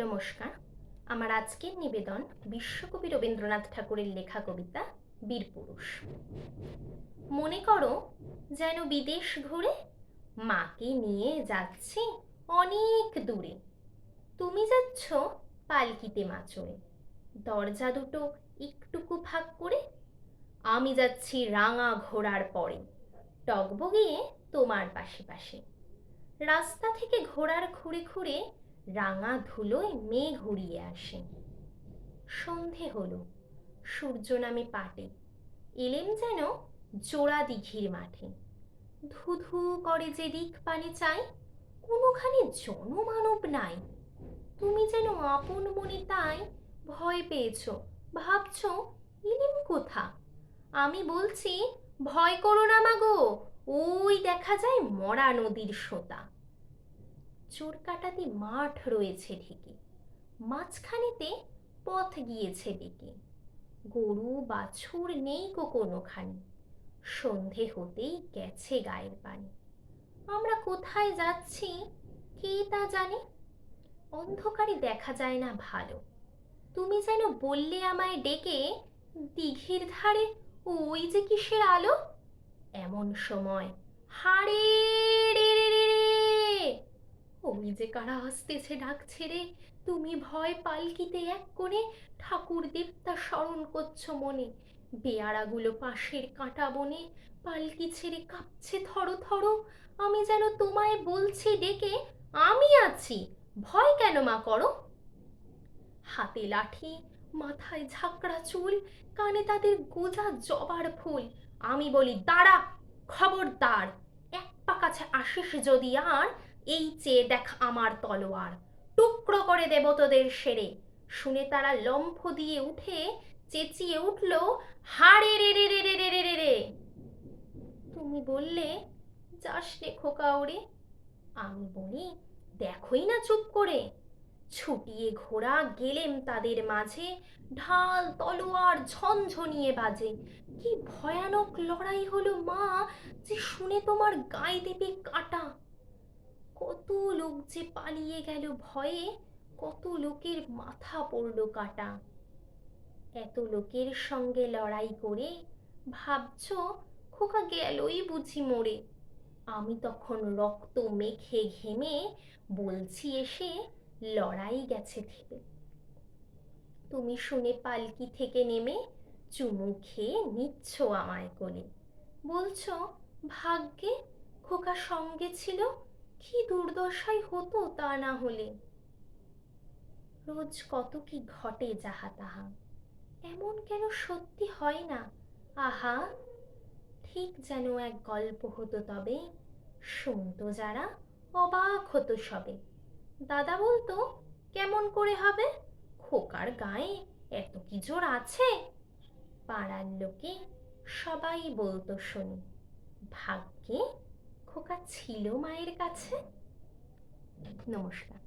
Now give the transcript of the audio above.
নমস্কার। আমার আজকের নিবেদন বিশ্বকবি রবীন্দ্রনাথ ঠাকুরের লেখা কবিতা বীরপুরুষ। মনে করো যেন বিদেশ ঘুরে মাকে নিয়ে যাচ্ছি অনেক দূরে। তুমি যাচ্ছ পালকিতে মা চড়ে, দরজা দুটো একটুকু ফাঁক করে। আমি যাচ্ছি রাঙা ঘোড়ার পরে, টগবগিয়ে তোমার পাশে পাশে। রাস্তা থেকে ঘোড়ার খুঁড়ে খুঁড়ে রাঙা ধুলোয় মেঘ উড়িয়ে আসে। সন্ধে হলো, সূর্য নামে পাটে, এলেম যেন জোড়া দিঘির মাঠে। ধু ধু করে যে দিক পানে চাই, কোনোখানে জনমানব নাই। তুমি যেন আপন মনে তাই ভয় পেয়েছ, ভাবছ এলেম কোথা। আমি বলছি ভয় করো না মাগো, ওই দেখা যায় মরা নদীর সোতা। চোরকাটাতে মাঠ রয়েছে ঢেকে, মাঝখানেতে পথ গিয়েছে বেঁকে। গরু বাছুর নেই কো কোনোখানে, সন্ধে হতেই গেছে গায়ের পানি। আমরা কোথায় যাচ্ছি কে তা জানে, অন্ধকারে দেখা যায় না ভালো। তুমি যেন বললে আমায় ডেকে, দিঘির ধারে ওই যে কিসের আলো। এমন সময় হাড়ে রে রে রে রে, ওই যে কারা আসতেছে ডাক ছেড়ে। তুমি ভয় পালকিতে এক কোণে ঠাকুর দেবতা স্মরণ করছো মনে। বেয়ারাগুলো পাশের কাঁটা বনে পালকি ছেড়ে কাঁপছে থরো থরো। আমি যেন তোমায় বলছি ডেকে, আমি আছি, ভয় কেন মা করো। হাতে লাঠি, মাথায় ঝাঁকড়া চুল, কানে তাদের গোজা জবার ফুল। আমি বলি দাঁড়া, খবরদার, এক পা কাছে আসিস যদি আর, এই চেয়ে দেখ আমার তলোয়ার, টুকরো করে দেব তোদের সেরে। শুনে তারা লম্ফ দিয়ে উঠে চেঁচিয়ে উঠল, হাড়ে রে রে রে রে রে রে রে রে। তুমি বললে যাস রে খোকা ওরে। আমি বলি দেখোই না চুপ করে। ছুটিয়ে ঘোড়া গেলেম তাদের মাঝে, ঢাল তলোয়ার ঝনঝনিয়ে বাজে। কি ভয়ানক লড়াই হলো মা, যে শুনে তোমার গায়ে দেবে কাঁটা। কত লোক যে পালিয়ে গেল ভয়ে, কত লোকের মাথা পড়ল কাটা। এত লোকের সঙ্গে লড়াই করে ভাবছ খোকা গেলই বুঝি মরে। আমি তখন রক্ত মেখে ঘেমে বলছি এসে লড়াই গেছে থেমে। তুমি শুনে পালকি থেকে নেমে চুমু খেয়ে নিচ্ছ আমায় কোলে, বলছো ভাগ্যে খোকা সঙ্গে ছিল, কি দুর্দশাই হতো তা না হলে। রোজ কত কি ঘটে যাহা তাহা, এমন কেন সত্যি হয় না আহা। ঠিক যেন এক গল্প হতো তবে, শুনতো যারা অবাক হতো সবে। দাদা বলতো কেমন করে হবে, খোকার গায়ে এত কি জোর আছে। পাড়ার লোকে সবাই বলতো শুনি, ভাগ্যে খোকা ছিল মায়ের কাছে। নমস্কার।